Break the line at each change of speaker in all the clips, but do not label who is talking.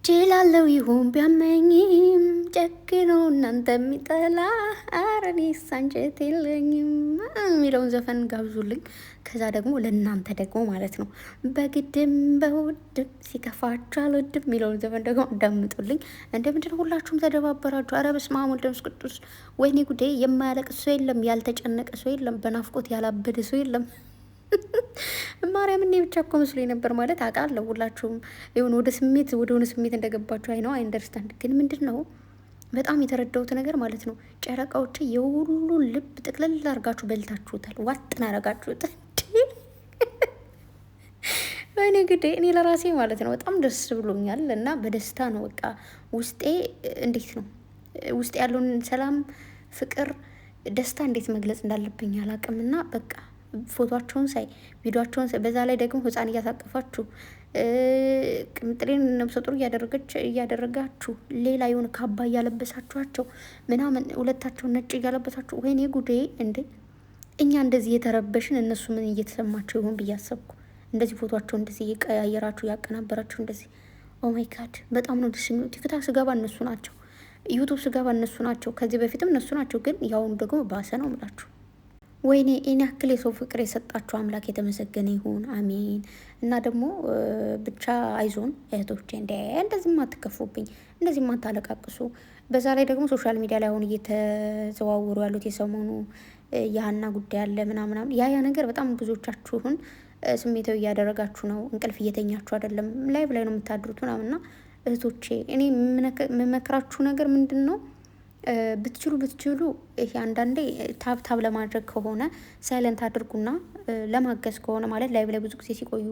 ችላለው ይሁን ቢያመኝም ጨክኖ እናንተ የሚጠላ አረኔ ሳንጀት የለኝም የሚለውን ዘፈን ጋብዙልኝ። ከዛ ደግሞ ለእናንተ ደግሞ ማለት ነው በግድም በውድም ሲከፋችሁ አልወድም የሚለውን ዘፈን ደግሞ አዳምጡልኝ። እንደምንድን ሁላችሁም ተደባበራችሁ? አረ በስመ አብ ወወልድ ወመንፈስ ቅዱስ። ወይኔ ጉዴ! የማያለቅስ ሰው የለም፣ ያልተጨነቀ ሰው የለም፣ በናፍቆት ያላበደ ሰው የለም። ማርያም እኔ ብቻ እኮ መስሎኝ ነበር። ማለት አውቃለሁ ሁላችሁም የሆነ ወደ ሆነ ስሜት እንደገባችሁ አይ ነው አንደርስታንድ። ግን ምንድን ነው በጣም የተረዳሁት ነገር ማለት ነው ጨረቃዎች የሁሉ ልብ ጥቅልል አድርጋችሁ በልታችሁታል፣ ዋጥን አረጋችሁት። ወይኔ ግዴ! እኔ ለራሴ ማለት ነው በጣም ደስ ብሎኛል እና በደስታ ነው በቃ ውስጤ እንዴት ነው ውስጤ ያለውን ሰላም፣ ፍቅር፣ ደስታ እንዴት መግለጽ እንዳለብኝ አላውቅምና በቃ ፎቶቸውን ሳይ ቪዲዮቸውን ሳይ በዛ ላይ ደግሞ ህፃን እያሳቀፋችሁ ቅምጥሌን ነብሰ ጡር እያደረጋችሁ ሌላ የሆነ ካባ እያለበሳችኋቸው ምናምን ሁለታቸውን ነጭ እያለበሳችሁ ወይኔ ጉዴ! እንዴ እኛ እንደዚህ የተረበሽን እነሱ ምን እየተሰማቸው ይሆን ብዬ አሰብኩ። እንደዚህ ፎቶቸው እንደዚህ እየቀያየራችሁ እያቀናበራችሁ እንደዚህ ኦማይ ጋድ በጣም ነው ደስ የሚለው። ቲክታክ ስገባ እነሱ ናቸው፣ ዩቱብ ስገባ እነሱ ናቸው፣ ከዚህ በፊትም እነሱ ናቸው። ግን ያሁኑ ደግሞ ባሰ ነው ምላችሁ። ወይኔ እኔ ያክል የሰው ፍቅር የሰጣችሁ አምላክ የተመሰገነ ይሁን፣ አሜን። እና ደግሞ ብቻ አይዞን እህቶቼ፣ እንደዚህ ማትከፉብኝ፣ እንደዚህ ማታለቃቅሱ። በዛ ላይ ደግሞ ሶሻል ሚዲያ ላይ አሁን እየተዘዋወሩ ያሉት የሰሞኑ የሀና ጉዳይ አለ ምናምናም ያ ነገር በጣም ብዙዎቻችሁን ስሜታዊ እያደረጋችሁ ነው። እንቅልፍ እየተኛችሁ አይደለም፣ ላይቭ ላይ ነው የምታድሩት ምናምንና እህቶቼ እኔ የምመክራችሁ ነገር ምንድን ነው ብትችሉ ይሄ አንዳንዴ ታብታብ ለማድረግ ከሆነ ሳይለንት አድርጉና ለማገዝ ከሆነ ማለት ላይቭ ላይ ብዙ ጊዜ ሲቆዩ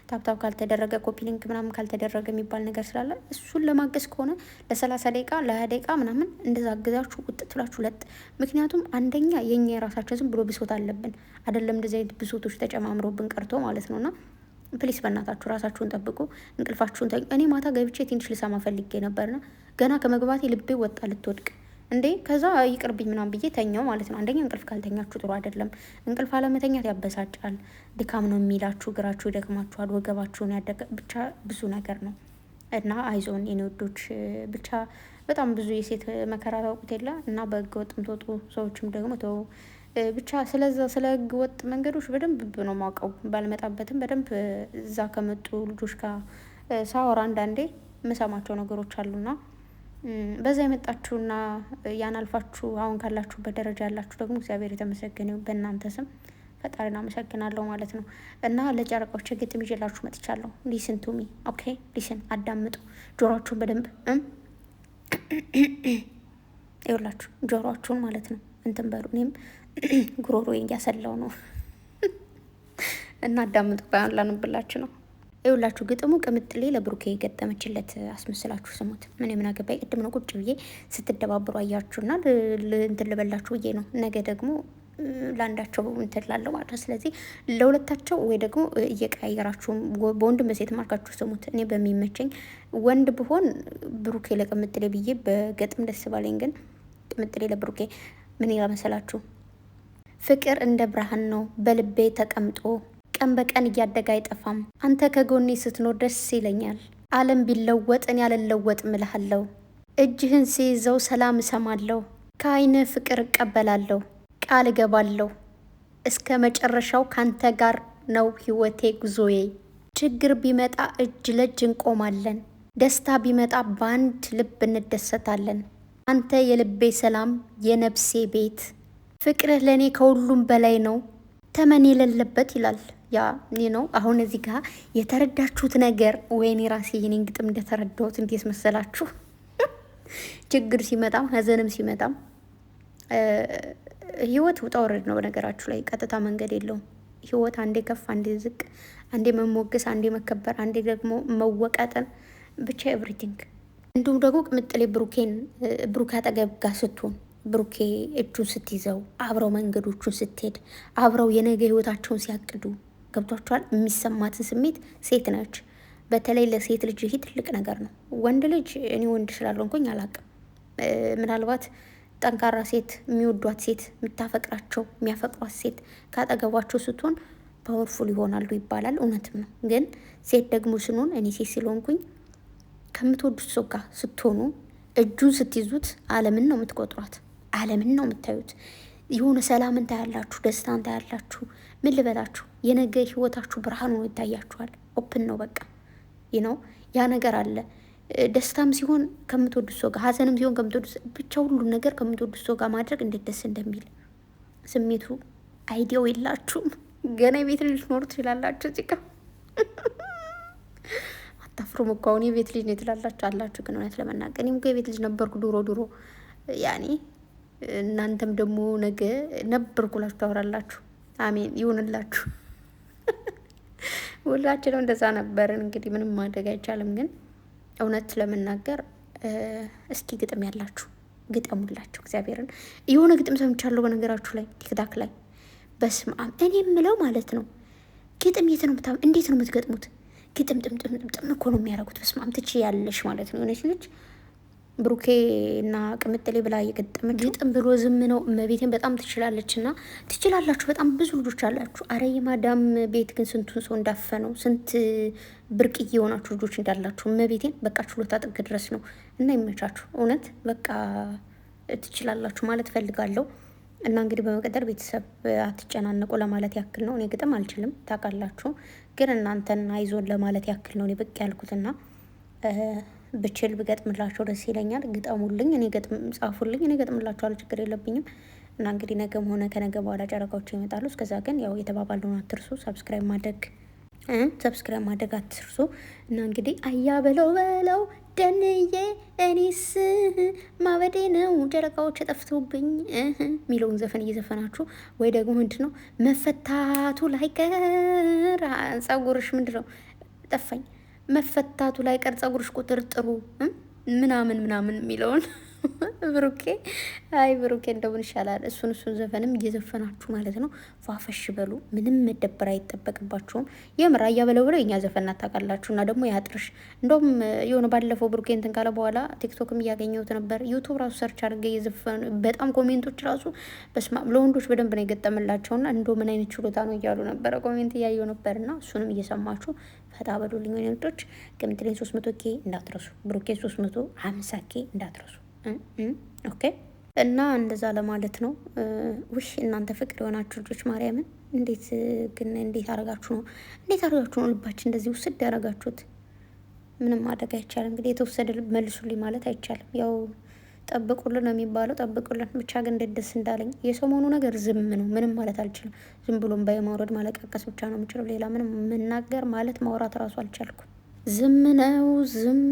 ታብታብ ካልተደረገ ኮፒ ሊንክ ምናምን ካልተደረገ የሚባል ነገር ስላለ እሱን ለማገዝ ከሆነ ለ30 ደቂቃ ለ20 ደቂቃ ምናምን እንደዛ አግዛችሁ ውጥ ትላችሁ ለጥ። ምክንያቱም አንደኛ የኛ የራሳቸው ዝም ብሎ ብሶት አለብን አይደለም፣ እንደዚህ አይነት ብሶቶች ተጨማምሮብን ቀርቶ ማለት ነውና ፕሊስ በእናታችሁ ራሳችሁን ጠብቁ፣ እንቅልፋችሁን ተኙ። እኔ ማታ ገብቼ ትንሽ ልሰማ ፈልጌ ነበርና ገና ከመግባቴ ልቤ ወጣ ልትወድቅ እንዴ ከዛ ይቅርብኝ ምናምን ብዬ ተኛው ማለት ነው። አንደኛ እንቅልፍ ካልተኛችሁ ጥሩ አይደለም። እንቅልፍ አለመተኛት ያበሳጫል፣ ድካም ነው የሚላችሁ፣ እግራችሁ ይደክማችኋል፣ ወገባችሁን ያደገ ብቻ ብዙ ነገር ነው እና አይዞን የኔ ወዶች። ብቻ በጣም ብዙ የሴት መከራ ታውቁት የለ እና በህገ ወጥ የምትወጡ ሰዎችም ደግሞ ተው ብቻ። ስለዛ ስለ ህገ ወጥ መንገዶች በደንብ ነው ማውቀው፣ ባልመጣበትም በደንብ እዛ ከመጡ ልጆች ጋር ሳወራ አንዳንዴ የምሰማቸው ነገሮች አሉና በዛ የመጣችሁና ያን አልፋችሁ አሁን ካላችሁበት ደረጃ ያላችሁ ደግሞ እግዚአብሔር የተመሰገነ በእናንተ ስም ፈጣሪን አመሰግናለሁ ማለት ነው። እና ለጨረቃዎች ግጥም ይዤላችሁ መጥቻለሁ። ሊስን ቱ ሚ ኦኬ፣ ሊስን አዳምጡ፣ ጆሮአችሁን በደንብ ይኸውላችሁ፣ ጆሮአችሁን ማለት ነው እንትን በሉ። እኔም ጉሮሮ እያሰላው ነው እና አዳምጡ። ባያን ላንብላችሁ ነው። ይኸውላችሁ ግጥሙ ቅምጥሌ ለብሩኬ የገጠመችለት አስመስላችሁ ስሙት። ምን አገባኝ። ቅድም ነው ቁጭ ብዬ ስትደባብሩ አያችሁና እንትን ልበላችሁ ብዬ ነው። ነገ ደግሞ ለአንዳቸው እንትን ላለው ማለት ነው። ስለዚህ ለሁለታቸው ወይ ደግሞ እየቀያየራችሁ በወንድም በሴት ማርካችሁ ስሙት። እኔ በሚመቸኝ ወንድ ብሆን ብሩኬ ለቅምጥሌ ብዬ በገጥም ደስ ባለኝ። ግን ቅምጥሌ ለብሩኬ ምን ይመሰላችሁ? ፍቅር እንደ ብርሃን ነው በልቤ ተቀምጦ ቀን በቀን እያደገ አይጠፋም። አንተ ከጎኔ ስትኖር ደስ ይለኛል። ዓለም ቢለወጥ እኔ አልለወጥም እልሃለሁ። እጅህን ሲይዘው ሰላም እሰማለሁ። ከዓይነ ፍቅር እቀበላለሁ። ቃል እገባለሁ እስከ መጨረሻው ካንተ ጋር ነው ህይወቴ ጉዞዬ። ችግር ቢመጣ እጅ ለእጅ እንቆማለን። ደስታ ቢመጣ በአንድ ልብ እንደሰታለን። አንተ የልቤ ሰላም የነፍሴ ቤት። ፍቅርህ ለእኔ ከሁሉም በላይ ነው ተመን የሌለበት ይላል። ያ ነው አሁን እዚህ ጋር የተረዳችሁት ነገር። ወይኔ ራሴ የኔን ግጥም እንደተረዳሁት እንዴት መሰላችሁ? ችግር ሲመጣም ሀዘንም ሲመጣም ህይወት ውጣ ወረድ ነው። በነገራችሁ ላይ ቀጥታ መንገድ የለውም። ህይወት አንዴ ከፍ አንዴ ዝቅ፣ አንዴ መሞገስ አንዴ መከበር፣ አንዴ ደግሞ መወቃጠን፣ ብቻ ኤቭሪቲንግ። እንዲሁም ደግሞ ቅምጥሌ ብሩኬ አጠገብ ጋር ስትሆን ብሩኬ እጁን ስትይዘው አብረው መንገዶቹን ስትሄድ አብረው የነገ ህይወታቸውን ሲያቅዱ ገብቷቸዋል። የሚሰማትን ስሜት ሴት ነች። በተለይ ለሴት ልጅ ይህ ትልቅ ነገር ነው። ወንድ ልጅ እኔ ወንድ ስላልሆንኩኝ አላውቅም። ምናልባት ጠንካራ ሴት፣ የሚወዷት ሴት፣ የምታፈቅራቸው የሚያፈቅሯት ሴት ካጠገቧቸው ስትሆን ፓወርፉል ይሆናሉ ይባላል። እውነትም ነው። ግን ሴት ደግሞ ስንሆን እኔ ሴት ስለሆንኩኝ ከምትወዱት ሰው ጋር ስትሆኑ እጁን ስትይዙት ዓለምን ነው የምትቆጥሯት፣ ዓለምን ነው የምታዩት። የሆነ ሰላምን ታያላችሁ፣ ደስታን ታያላችሁ። ምን ልበላችሁ፣ የነገ ህይወታችሁ ብርሃን ሆኖ ይታያችኋል። ኦፕን ነው በቃ ነው ያ ነገር አለ። ደስታም ሲሆን ከምትወዱት ሰው ጋር፣ ሀዘንም ሲሆን ከምትወዱት፣ ብቻ ሁሉን ነገር ከምትወዱት ሰው ጋር ማድረግ እንዴት ደስ እንደሚል ስሜቱ አይዲያው የላችሁም። ገና የቤት ልጅ ኖሩ ትችላላችሁ። እዚጋ አታፍሩም እኮ አሁን የቤት ልጅ ነው ትላላችሁ አላችሁ። ግን እውነት ለመናገር እኔም እኮ የቤት ልጅ ነበርኩ ድሮ ያኔ እናንተም ደግሞ ነገ ነበርኩላችሁ ታወራላችሁ። አሜን ይሁንላችሁ። ሁላችንም እንደዛ ነበርን። እንግዲህ ምንም ማድረግ አይቻልም። ግን እውነት ለመናገር እስኪ ግጥም ያላችሁ ግጠሙላችሁ። እግዚአብሔርን የሆነ ግጥም ሰምቻለሁ በነገራችሁ ላይ ቲክታክ ላይ በስመ አብ። እኔ የምለው ማለት ነው ግጥም የት ነው እንዴት ነው የምትገጥሙት? ግጥም ጥምጥም እኮ ነው የሚያደርጉት። በስመ አብ ትችያለሽ ማለት ነው። የሆነች ልጅ ብሩኬ እና ቅምጥሌ ብላ የገጠመች ግጥም ብሎ ዝም ነው። እመቤቴን በጣም ትችላለች። እና ትችላላችሁ፣ በጣም ብዙ ልጆች አላችሁ። አረ የማዳም ቤት ግን ስንቱን ሰው እንዳፈነው፣ ስንት ብርቅዬ የሆናችሁ ልጆች እንዳላችሁ እመቤቴን በቃ ችሎታ ጥግ ድረስ ነው። እና ይመቻችሁ። እውነት በቃ ትችላላችሁ ማለት ፈልጋለሁ። እና እንግዲህ በመቀጠል ቤተሰብ አትጨናነቁ ለማለት ያክል ነው። እኔ ግጥም አልችልም ታውቃላችሁ፣ ግን እናንተን አይዞን ለማለት ያክል ነው እኔ ብቅ ያልኩትና ብችል ብገጥምላቸው ደስ ይለኛል። ግጠሙልኝ፣ እኔ ገጥም ጻፉልኝ፣ እኔ ገጥምላቸዋለሁ፣ ችግር የለብኝም። እና እንግዲህ ነገም ሆነ ከነገ በኋላ ጨረቃዎች ይመጣሉ። እስከዛ ግን ያው የተባባልነውን አትርሱ፣ ሰብስክራይብ ማድረግ አትርሱ። እና እንግዲህ አያ በለው ደንዬ እኔስ ማበዴ ነው ጨረቃዎች ጠፍተውብኝ የሚለውን ዘፈን እየዘፈናችሁ ወይ ደግሞ ምንድን ነው መፈታቱ ላይ ቀር ጸጉርሽ ምንድን ነው ጠፋኝ መፈታቱ ላይ ቀር ጸጉርሽ ቁጥር ጥሩ ምናምን የሚለውን ብሩኬ ብሩኬ እንደውን ይሻላል። እሱን ዘፈንም እየዘፈናችሁ ማለት ነው ፏፈሽ በሉ። ምንም መደበር አይጠበቅባችሁም። የምር አያ በለው የኛ ዘፈን ታውቃላችሁ። እና ደግሞ ያጥርሽ እንደውም የሆነ ባለፈው ብሩኬ እንትን ካለ በኋላ ቲክቶክም እያገኘሁት ነበር። ዩቱብ ራሱ ሰርች አድርጌ እየዘፈኑ በጣም ኮሜንቶች ራሱ በስማ ለወንዶች በደንብ ነው የገጠመላቸውና እንደው ምን አይነት ችሎታ ነው እያሉ ነበረ። ኮሜንት እያየሁ ነበርና እሱንም እየሰማችሁ ፈታ በሉልኝ ወይኔቶች። ቅምጥሌ 300 ኬ እንዳትረሱ፣ ብሩኬ 350 ኬ እንዳትረሱ። ኦኬ እና እንደዛ ለማለት ነው። ውሽ እናንተ ፍቅር የሆናችሁ ልጆች ማርያምን እንዴት አረጋችሁ ነው ልባችን እንደዚህ ውስድ ያረጋችሁት? ምንም ማድረግ አይቻልም። እንግዲህ የተወሰደ ልብ መልሱልኝ ማለት አይቻልም። ያው ጠብቁልን ነው የሚባለው፣ ጠብቁልን ብቻ። ግን እንዴት ደስ እንዳለኝ የሰሞኑ ነገር ዝም ነው፣ ምንም ማለት አልችልም። ዝም ብሎም ባይማውረድ ማለቃቀስ ብቻ ነው የምችለው። ሌላ ምንም መናገር ማለት ማውራት እራሱ አልቻልኩም። ዝም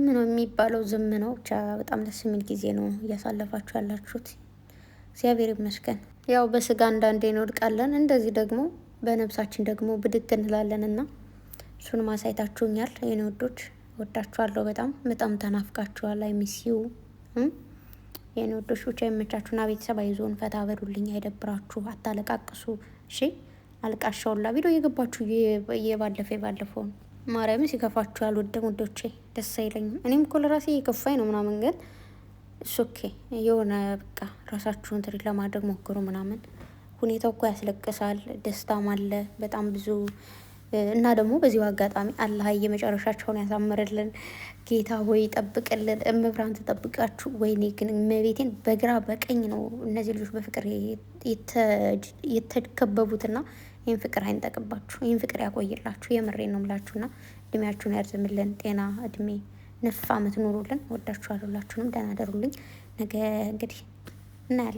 ነው የሚባለው፣ ዝም ነው ብቻ። በጣም ደስ የሚል ጊዜ ነው እያሳለፋችሁ ያላችሁት። እግዚአብሔር ይመስገን። ያው በስጋ አንዳንዴ እንወድቃለን፣ እንደዚህ ደግሞ በነብሳችን ደግሞ ብድግ እንላለን እና እሱን ማሳይታችሁኛል። የኔ ወዶች ወዳችኋለሁ። በጣም ተናፍቃችኋል። አይሚሲው የኔ ወዶች ብቻ የመቻችሁና ቤተሰብ አይዞን፣ ፈታ በሉልኝ፣ አይደብራችሁ፣ አታለቃቅሱ። እሺ አልቃሻውላ ቪዲዮ እየገባችሁ ባለፈውን ማርያምን ሲከፋችሁ ያልወደም ውዶቼ ደስ አይለኝም። እኔም እኮ ለራሴ እየከፋኝ ነው ምናምን፣ ግን ኦኬ የሆነ በቃ ራሳችሁን ትሪት ለማድረግ ሞክሩ ምናምን። ሁኔታው እኮ ያስለቅሳል፣ ደስታም አለ በጣም ብዙ። እና ደግሞ በዚሁ አጋጣሚ አላህ የመጨረሻቸውን ያሳምርልን። ጌታ ሆይ ጠብቅልን፣ እመብራን ተጠብቃችሁ። ወይኔ ግን እመቤቴን በግራ በቀኝ ነው እነዚህ ልጆች በፍቅር የተከበቡትና ይህን ፍቅር አይንጠቅባችሁ፣ ይህን ፍቅር ያቆይላችሁ። የምሬን ነው ምላችሁና እድሜያችሁን ያርዝምልን። ጤና እድሜ 9 ዓመት ኑሩልን። ወዳችኋለሁ። ሁላችሁንም ደህና ደሩልኝ። ነገ እንግዲህ እናያለን።